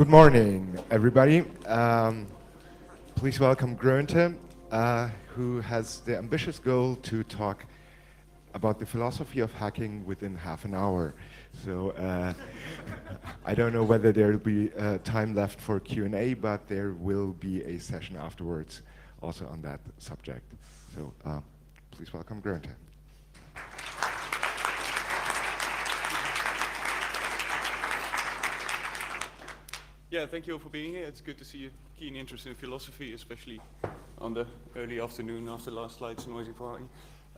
Good morning, everybody. Please welcome Grönte, who has the ambitious goal to talk about the philosophy of hacking within half an hour. So I don't know whether there will be time left for Q&A, but there will be a session afterwards also on that subject. So please welcome Grönte. Yeah, thank you all for being here. It's good to see a keen interest in philosophy, especially on the early afternoon after last night's noisy party.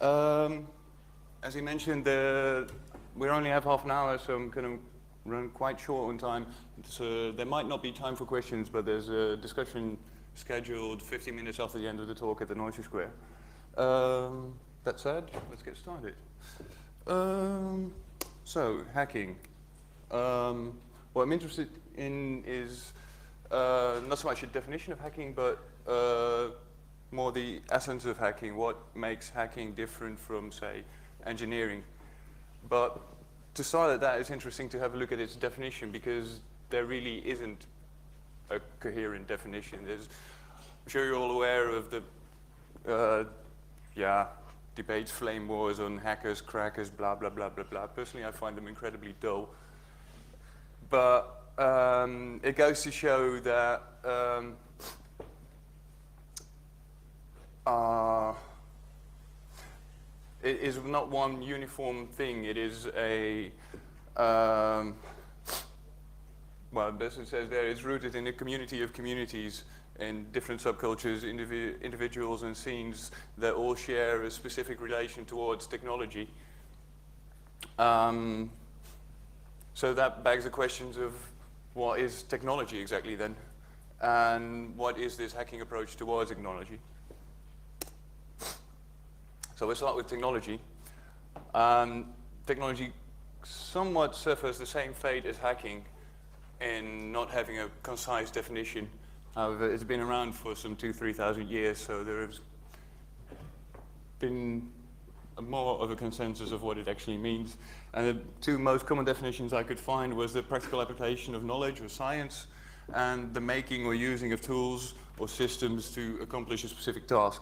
As he mentioned, we only have half an hour, so I'm going to run quite short on time. So there might not be time for questions, but there's a discussion scheduled 15 minutes after the end of the talk at the Noisy Square. That said, let's get started. So, hacking. What I'm interested in is not so much a definition of hacking, but more the essence of hacking, what makes hacking different from, say, engineering. But to start at that, it's interesting to have a look at its definition, because there really isn't a coherent definition. I'm sure you're all aware of the debates, flame wars on hackers, crackers, blah, blah, blah, blah, blah. Personally, I find them incredibly dull. But it goes to show that it is not one uniform thing. It is a, well, as it says there, it's rooted in a community of communities in different subcultures, individuals and scenes that all share a specific relation towards technology. So that begs the questions of what is technology exactly then? And what is this hacking approach towards technology? So we'll start with technology. Technology somewhat suffers the same fate as hacking in not having a concise definition. However, it's been around for some 2,000–3,000 years, so there has been more of a consensus of what it actually means. And the two most common definitions I could find was the practical application of knowledge or science, and the making or using of tools or systems to accomplish a specific task.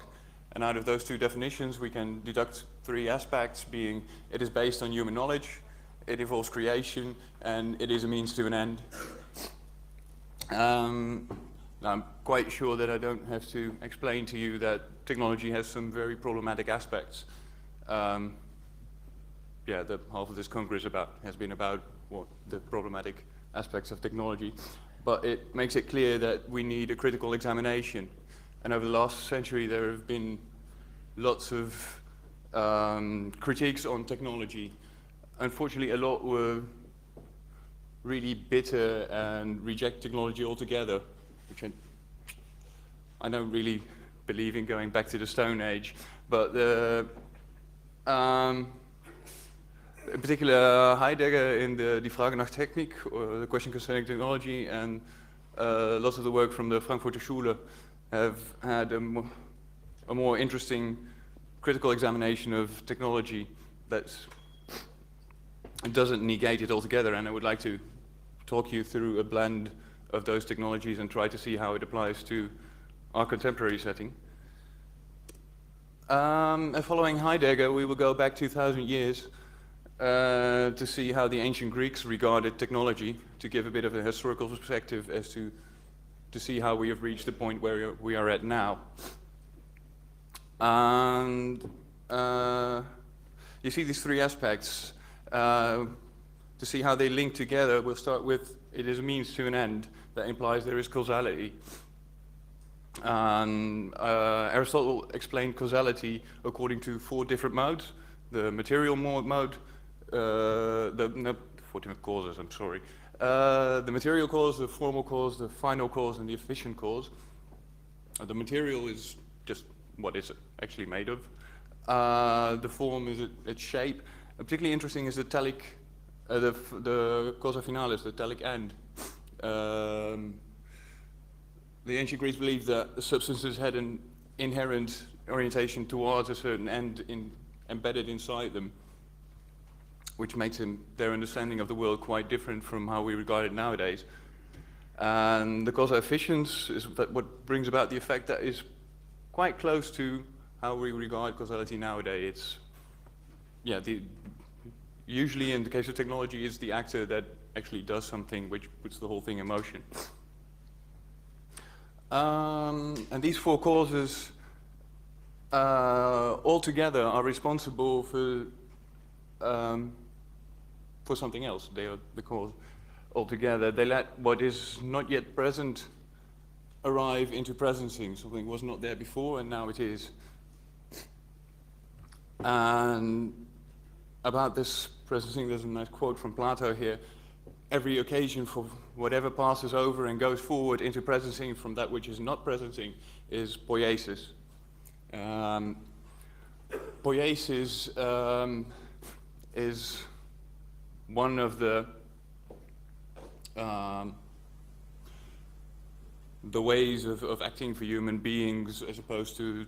And out of those two definitions, we can deduct three aspects, being it is based on human knowledge, it involves creation, and it is a means to an end. I'm quite sure that I don't have to explain to you that technology has some very problematic aspects. The half of this Congress has been about the problematic aspects of technology, but it makes it clear that we need a critical examination. And over the last century, there have been lots of critiques on technology. Unfortunately, a lot were really bitter and reject technology altogether, which I don't really believe in going back to the Stone Age, but in particular, Heidegger in Die Frage nach Technik, or the question concerning technology, and lots of the work from the Frankfurter Schule have had a more interesting critical examination of technology that doesn't negate it altogether. And I would like to talk you through a blend of those technologies and try to see how it applies to our contemporary setting. And following Heidegger, we will go back 2,000 years to see how the ancient Greeks regarded technology, to give a bit of a historical perspective as to see how we have reached the point where we are at now. And you see these three aspects. To see how they link together, we'll start with it is a means to an end. That implies there is causality. Aristotle explained causality according to four different modes: the material mode, the material cause, the formal cause, the final cause, and the efficient cause. The material is just what it's actually made of. The form is its shape. Particularly interesting is the telic, the causa finalis, the telic end. The ancient Greeks believed that the substances had an inherent orientation towards a certain end embedded inside them, which makes their understanding of the world quite different from how we regard it nowadays. And the causal efficiency is what brings about the effect that is quite close to how we regard causality nowadays. It's, yeah, usually in the case of technology, it's the actor that actually does something which puts the whole thing in motion. And these four causes altogether are responsible for something else. They are the cause altogether. They let what is not yet present arrive into presencing. Something was not there before and now it is. And about this presencing, there's a nice quote from Plato here. Every occasion for whatever passes over and goes forward into presencing from that which is not presencing is poiesis. Poiesis is one of the ways of acting for human beings, as opposed to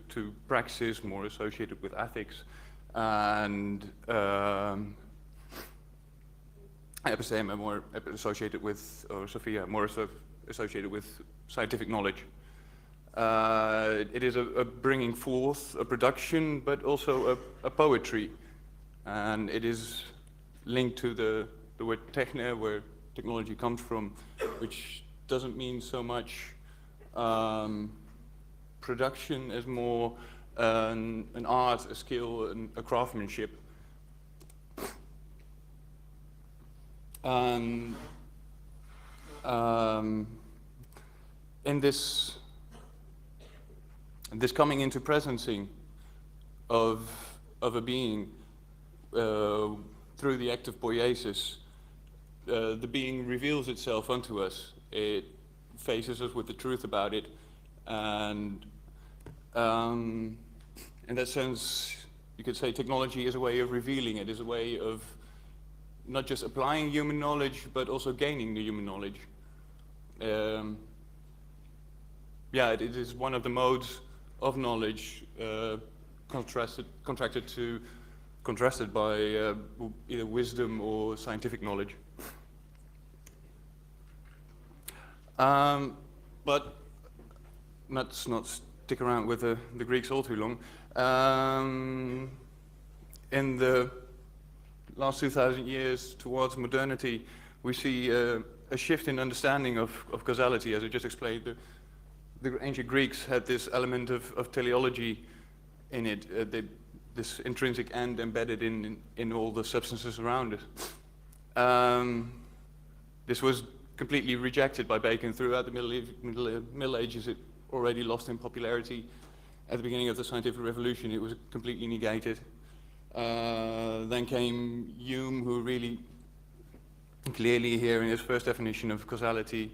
praxis, more associated with ethics, and episteme, more associated with, or Sophia, more associated with scientific knowledge. It is a bringing forth, a production, but also a poetry, and it is linked to the word techne, where technology comes from, which doesn't mean so much production as more an art, a skill, and a craftsmanship. In this coming into presencing of a being through the act of poiesis, the being reveals itself unto us. It faces us with the truth about it, and in that sense, you could say technology is a way of revealing it, is a way of not just applying human knowledge, but also gaining the human knowledge. Yeah, it is one of the modes of knowledge contrasted by either wisdom or scientific knowledge. But let's not stick around with the Greeks all too long. In the last 2,000 years towards modernity, we see a shift in understanding of causality. As I just explained, the ancient Greeks had this element of teleology in it, this intrinsic end embedded in all the substances around us. This was completely rejected by Bacon throughout the Middle Ages. It already lost in popularity. At the beginning of the scientific revolution, it was completely negated. Then came Hume, who really clearly here in his first definition of causality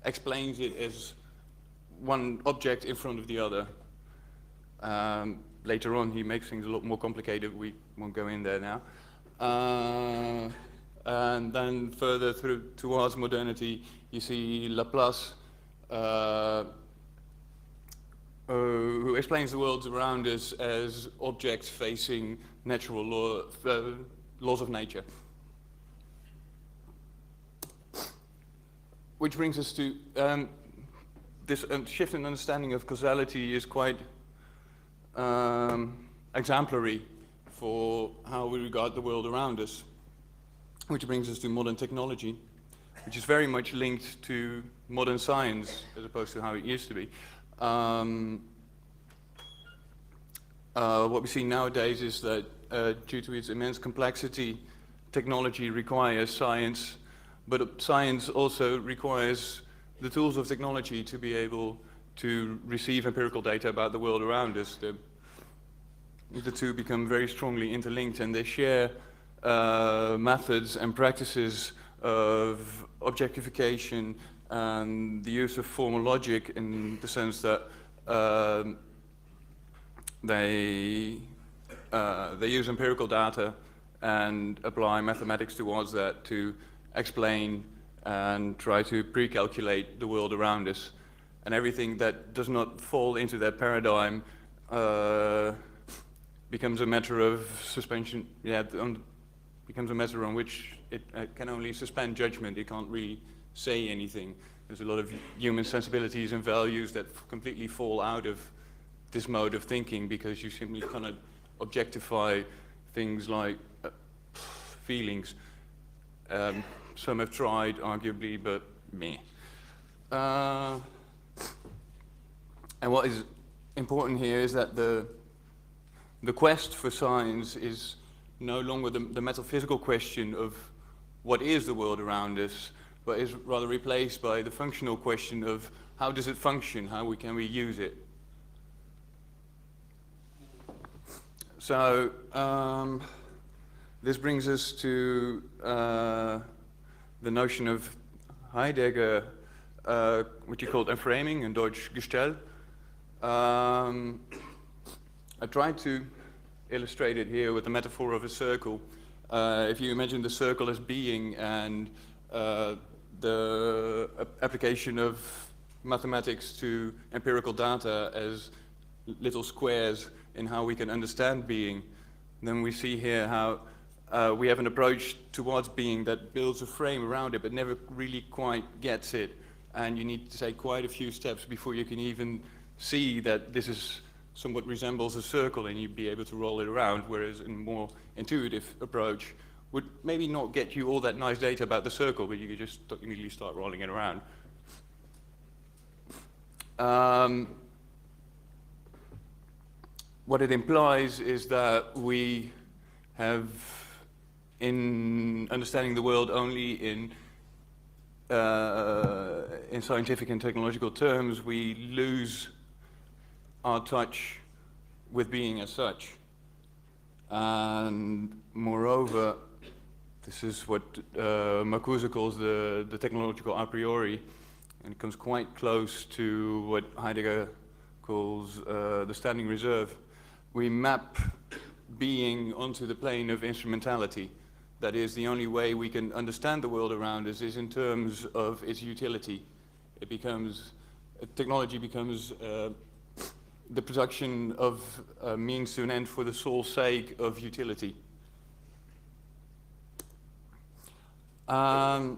explains it as one object in front of the other. Later on, he makes things a lot more complicated. We won't go in there now. And then further through towards modernity, you see Laplace, who explains the world around us as objects facing natural laws of nature. Which brings us to this shift in understanding of causality is quite exemplary for how we regard the world around us. Which brings us to modern technology, which is very much linked to modern science as opposed to how it used to be. What we see nowadays is that due to its immense complexity, technology requires science, but science also requires the tools of technology to be able to receive empirical data about the world around us. The two become very strongly interlinked, and they share methods and practices of objectification and the use of formal logic, in the sense that they use empirical data and apply mathematics towards that to explain and try to pre-calculate the world around us. And everything that does not fall into that paradigm becomes a matter of suspension. Yeah, becomes a matter on which it can only suspend judgment. It can't really say anything. There's a lot of human sensibilities and values that completely fall out of this mode of thinking because you simply cannot objectify things like feelings. Some have tried, arguably, but meh. And what is important here is that the quest for science is no longer the metaphysical question of what is the world around us, but is rather replaced by the functional question of how does it function, can we use it. So this brings us to the notion of Heidegger, which he called Enframing, in Deutsch Gestell. I tried to illustrate it here with the metaphor of a circle. If you imagine the circle as being and the application of mathematics to empirical data as little squares in how we can understand being, then we see here how we have an approach towards being that builds a frame around it but never really quite gets it. And you need to take quite a few steps before you can even see that this is somewhat resembles a circle and you'd be able to roll it around, whereas a more intuitive approach would maybe not get you all that nice data about the circle, but you could just immediately start rolling it around. What it implies is that we have, in understanding the world only in scientific and technological terms, we lose our touch with being as such. And moreover, this is what Marcuse calls the technological a priori, and it comes quite close to what Heidegger calls the standing reserve. We map being onto the plane of instrumentality. That is, the only way we can understand the world around us is in terms of its utility. It becomes, technology becomes the production of a means to an end for the sole sake of utility. To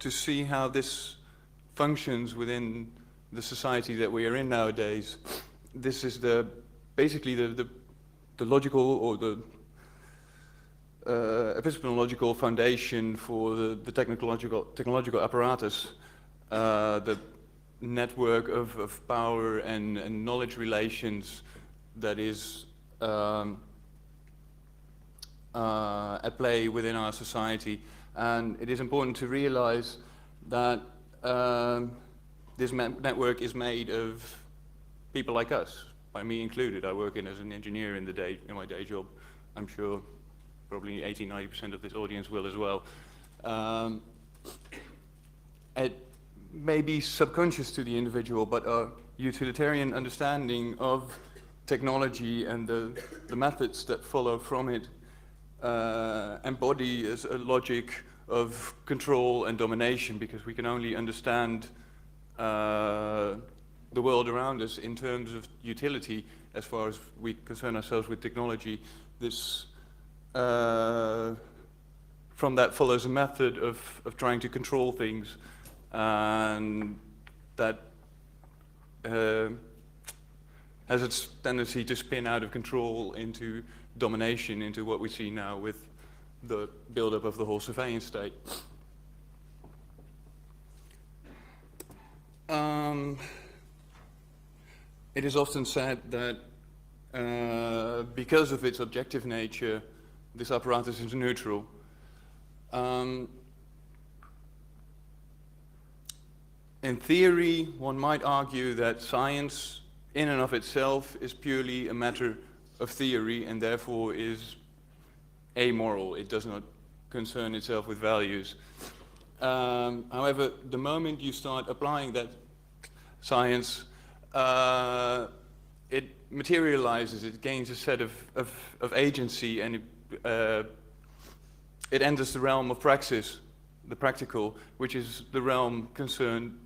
see how this functions within the society that we are in nowadays, this is basically the logical or the epistemological foundation for the technological apparatus, the network of power and knowledge relations that is at play within our society. And it is important to realize that this network is made of people like us, by me included. I work as an engineer in my day job. I'm sure probably 80–90% of this audience will as well. It may be subconscious to the individual, but a utilitarian understanding of technology and the methods that follow from it embody as a logic of control and domination, because we can only understand the world around us in terms of utility as far as we concern ourselves with technology. This, from that follows a method of trying to control things, and that has its tendency to spin out of control into domination, into what we see now with the build-up of the whole surveillance state. It is often said that because of its objective nature, this apparatus is neutral. In theory, one might argue that science, in and of itself, is purely a matter of theory and therefore is amoral. It does not concern itself with values. However, the moment you start applying that science, it materializes, it gains a set of agency, and it enters the realm of praxis, the practical, which is the realm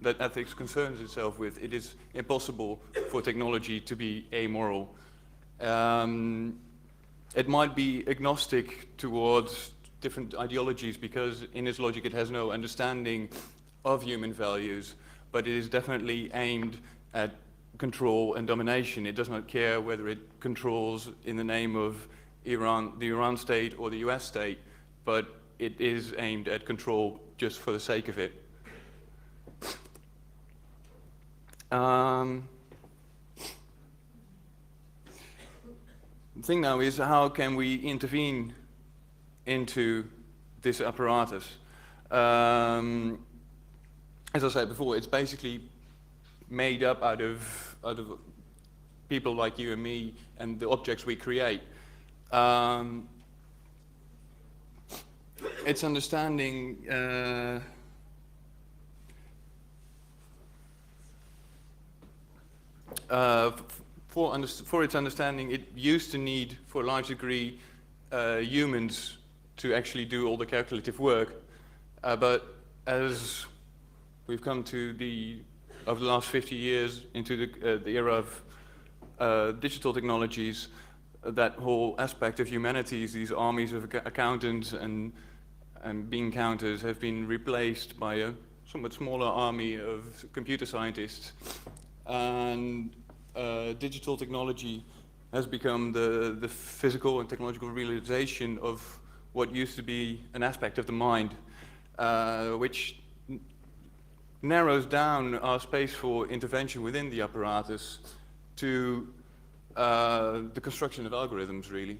that ethics concerns itself with. It is impossible for technology to be amoral. It might be agnostic towards different ideologies because in its logic it has no understanding of human values, but it is definitely aimed at control and domination. It does not care whether it controls in the name of Iran, the Iran state or the US state, but it is aimed at control just for the sake of it. The thing now is, how can we intervene into this apparatus? As I said before, it's basically made up out of people like you and me and the objects we create. Its understanding for its understanding, it used to need, for a large degree, humans to actually do all the calculative work. But as we've come to over the last 50 years into the era of digital technologies, that whole aspect of humanities, these armies of accountants and bean counters, have been replaced by a somewhat smaller army of computer scientists. And digital technology has become the physical and technological realization of what used to be an aspect of the mind, which narrows down our space for intervention within the apparatus to the construction of algorithms, really.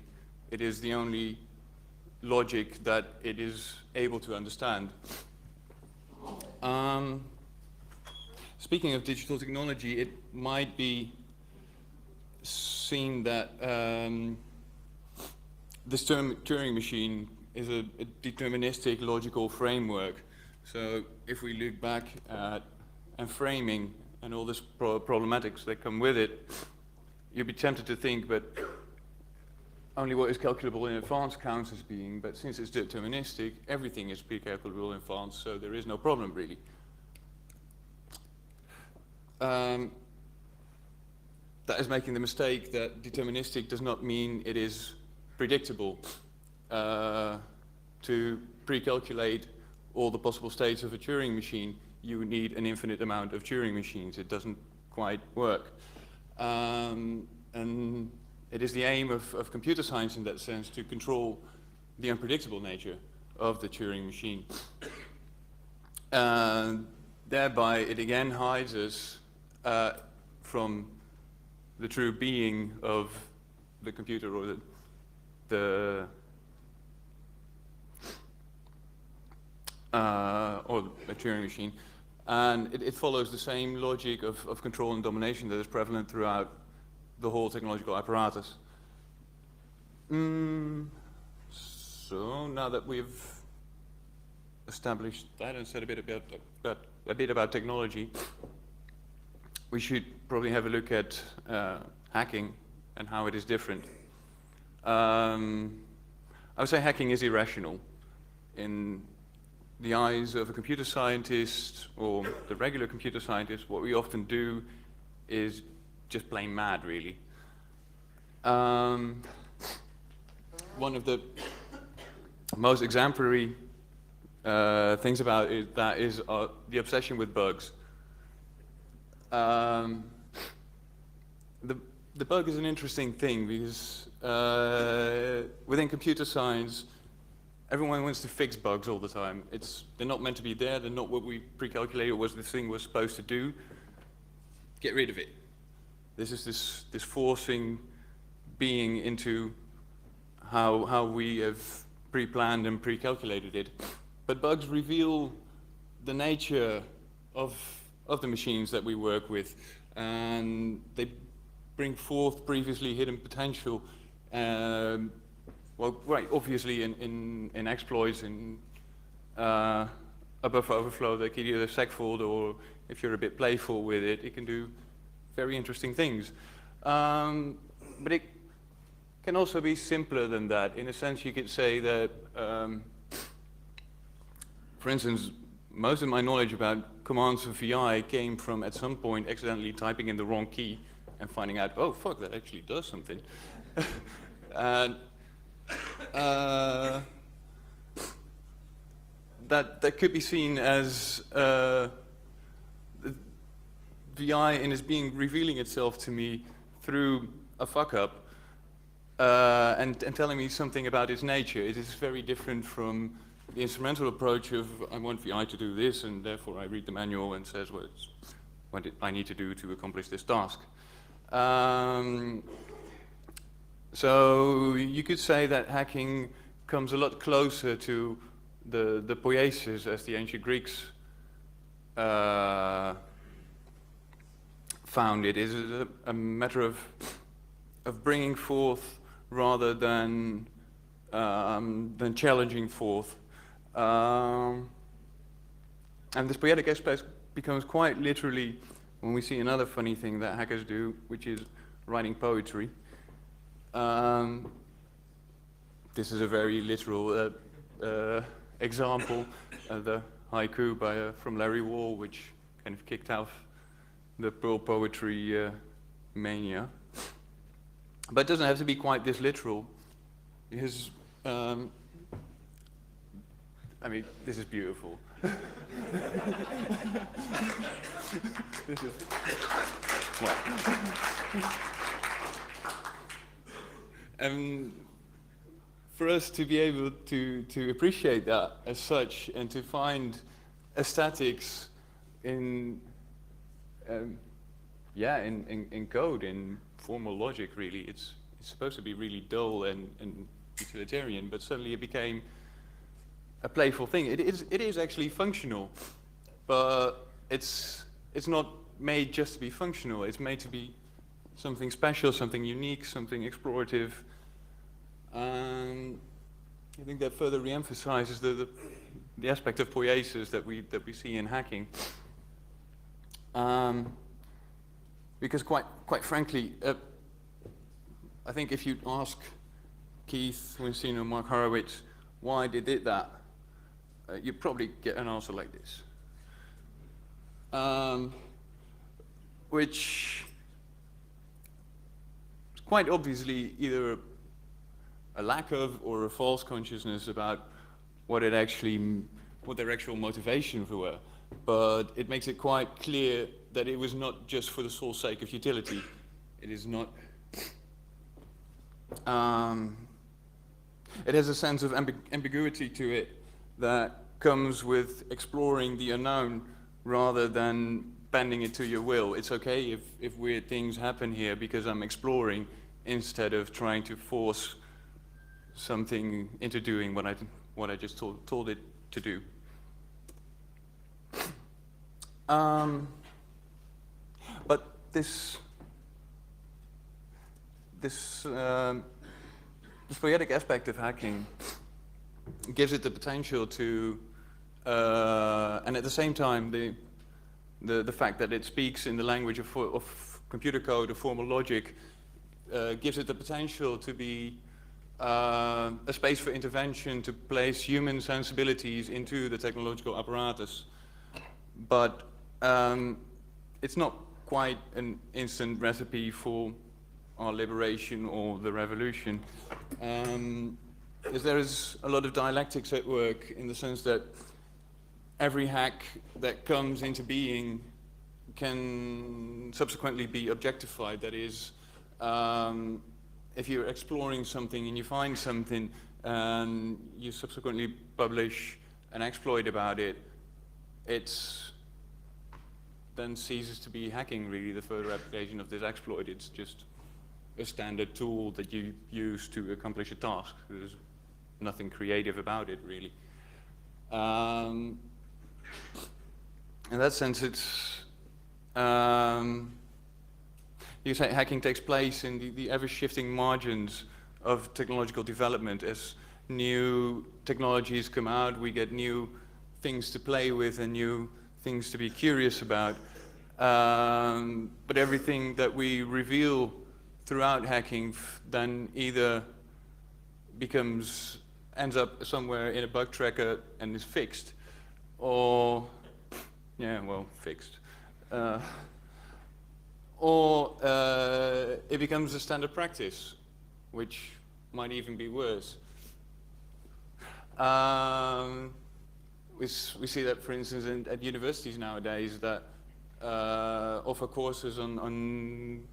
It is the only logic that it is able to understand. Speaking of digital technology, it might be seen that this Turing machine is a deterministic logical framework. So if we look back at Enframing and all this problematics that come with it, you'd be tempted to think, but only what is calculable in advance counts as being, but since it's deterministic, everything is pre-calculable in advance, so there is no problem, really. That is making the mistake that deterministic does not mean it is predictable. To pre-calculate all the possible states of a Turing machine, you would need an infinite amount of Turing machines. It doesn't quite work. And it is the aim of computer science in that sense to control the unpredictable nature of the Turing machine. Thereby, it again hides us from the true being of the computer or the Turing machine. And it follows the same logic of control and domination that is prevalent throughout the whole technological apparatus. So now that we've established that and said a bit about technology, we should probably have a look at hacking and how it is different. I would say hacking is irrational. In the eyes of a computer scientist or the regular computer scientist, what we often do is just plain mad, really. One of the most exemplary things about it, that is the obsession with bugs. The bug is an interesting thing because within computer science, everyone wants to fix bugs all the time. They're not meant to be there. They're not what we pre-calculated was the thing was supposed to do. Get rid of it. This is this forcing being into how we have pre-planned and pre-calculated it. But bugs reveal the nature of the machines that we work with, and they bring forth previously hidden potential. Well, right, obviously in exploits, in a buffer overflow that can either segfault, or if you're a bit playful with it, it can do very interesting things. But it can also be simpler than that. In a sense, you could say that, for instance, most of my knowledge about commands for VI came from, at some point, accidentally typing in the wrong key and finding out, oh, fuck, that actually does something. And that could be seen as VI and is being revealing itself to me through a fuck up and telling me something about its nature. It is very different from the instrumental approach of I want VI to do this, and therefore I read the manual and says what I need to do to accomplish this task. So you could say that hacking comes a lot closer to the poiesis as the ancient Greeks found it. It is a matter of bringing forth rather than challenging forth. And this poetic aspect becomes quite literally when we see another funny thing that hackers do, which is writing poetry. This is a very literal example, the haiku from Larry Wall, which kind of kicked off the Pearl poetry mania. But it doesn't have to be quite this literal, because, I mean, this is beautiful. This is, well. And for us to be able to appreciate that as such and to find aesthetics in code, in formal logic, really, it's supposed to be really dull and utilitarian, but suddenly it became a playful thing. It is actually functional, but it's not made just to be functional. It's made to be something special, something unique, something explorative. I think that further re-emphasizes the aspect of poiesis that we see in hacking. Because quite frankly, I think if you ask Keith Winston or Mark Horowitz why they did that, you'd probably get an answer like this. Which is quite obviously either a lack of or a false consciousness about what their actual motivations were. But it makes it quite clear that it was not just for the sole sake of utility. It is not. It has a sense of ambiguity to it that comes with exploring the unknown rather than bending it to your will. It's okay if weird things happen here because I'm exploring instead of trying to force something into doing what I just told it to do. But this poetic aspect of hacking gives it the potential to, and at the same time, the fact that it speaks in the language of computer code, of formal logic, gives it the potential to be a space for intervention to place human sensibilities into the technological apparatus. But it's not quite an instant recipe for our liberation or the revolution. Because there is a lot of dialectics at work in the sense that every hack that comes into being can subsequently be objectified. That is, if you're exploring something and you find something and you subsequently publish an exploit about it, it's then ceases to be hacking, really, the further application of this exploit. It's just a standard tool that you use to accomplish a task. There's nothing creative about it, really. In that sense, it's you say hacking takes place in the ever-shifting margins of technological development. As new technologies come out, we get new things to play with and new things to be curious about. But everything that we reveal throughout hacking then either ends up somewhere in a bug tracker and is fixed, or, fixed. Or it becomes a standard practice, which might even be worse. we see that, for instance, at universities nowadays that offer courses on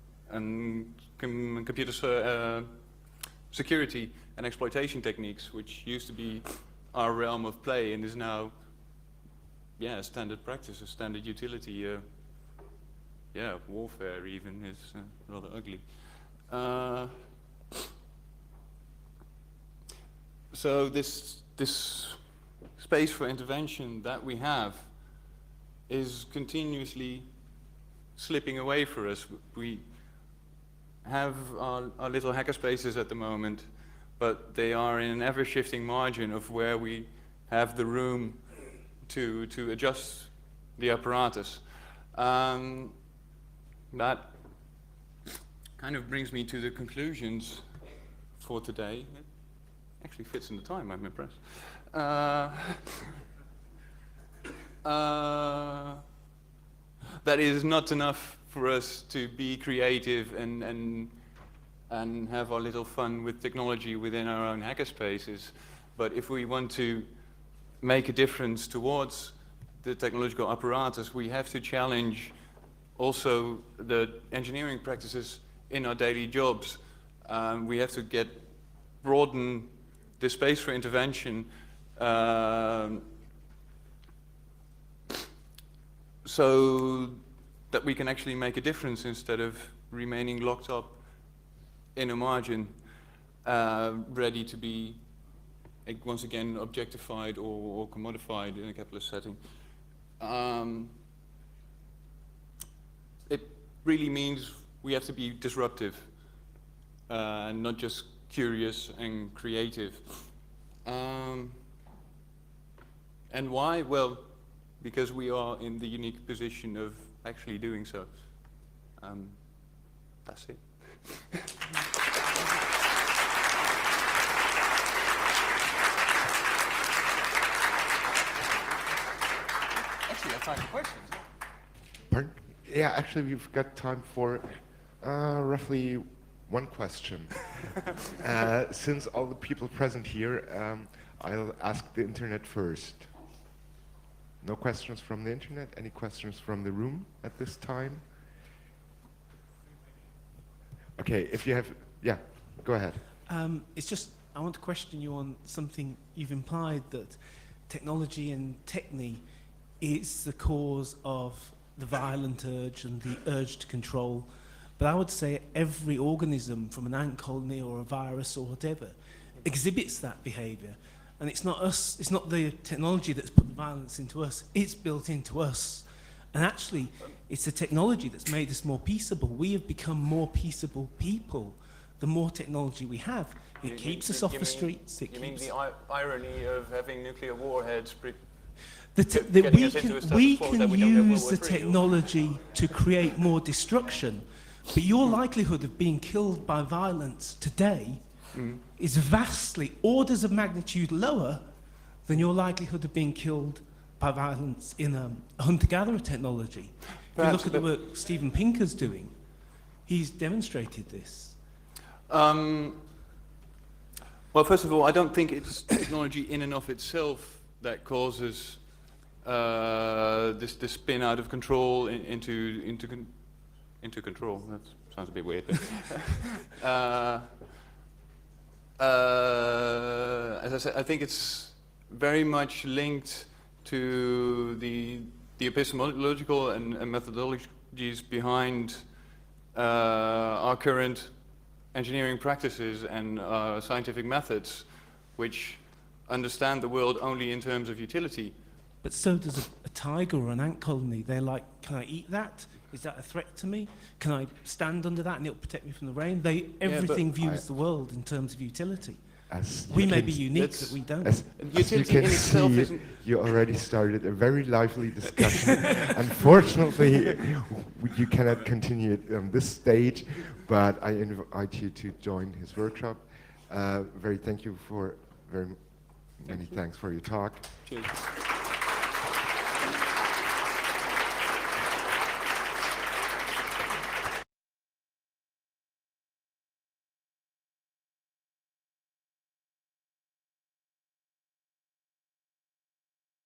computer security and exploitation techniques, which used to be our realm of play and is now, yeah, a standard practice, a standard utility. Yeah, warfare even is rather ugly. So this space for intervention that we have is continuously slipping away for us. We have our little hackerspaces at the moment, but they are in an ever-shifting margin of where we have the room to adjust the apparatus. That kind of brings me to the conclusions for today. It actually fits in the time, I'm impressed. That is not enough for us to be creative and have our little fun with technology within our own hackerspaces. But if we want to make a difference towards the technological apparatus, we have to challenge also the engineering practices in our daily jobs. We have to broaden the space for intervention so that we can actually make a difference instead of remaining locked up in a margin, ready to be once again objectified or commodified in a capitalist setting. It really means we have to be disruptive, not just curious and creative. And why? Well, because we are in the unique position of actually doing so. That's it. Actually, I have time for questions. Pardon? Yeah, actually, we've got time for roughly one question. Since all the people present here, I'll ask the internet first. No questions from the internet? Any questions from the room at this time? Okay, if you have, yeah, go ahead. It's just, I want to question you on something you've implied, that technology and techne is the cause of the violent urge and the urge to control. But I would say every organism, from an ant colony or a virus or whatever, exhibits that behavior. And it's not us, it's not the technology that's put the violence into us, it's built into us. And actually, it's the technology that's made us more peaceable. We have become more peaceable people. The more technology we have, it keeps us off the streets. You mean the irony of having nuclear warheads we can use the technology to create more destruction, but your likelihood of being killed by violence today is vastly, orders of magnitude lower than your likelihood of being killed by violence in a hunter-gatherer technology. If you look at the work Steven Pinker's doing, he's demonstrated this. Well, first of all, I don't think it's technology in and of itself that causes this spin out of control into control. That sounds a bit weird. As I said, I think it's very much linked to the epistemological and methodologies behind our current engineering practices and scientific methods, which understand the world only in terms of utility. But so does a tiger or an ant colony. They're like, can I eat that? Is that a threat to me? Can I stand under that and it'll protect me from the rain? Everything views the world in terms of utility. We may be unique that we don't. As you can see, you already started a very lively discussion. Unfortunately, you cannot continue it on this stage, but I invite you to join his workshop. Very many thanks for your talk. Cheers.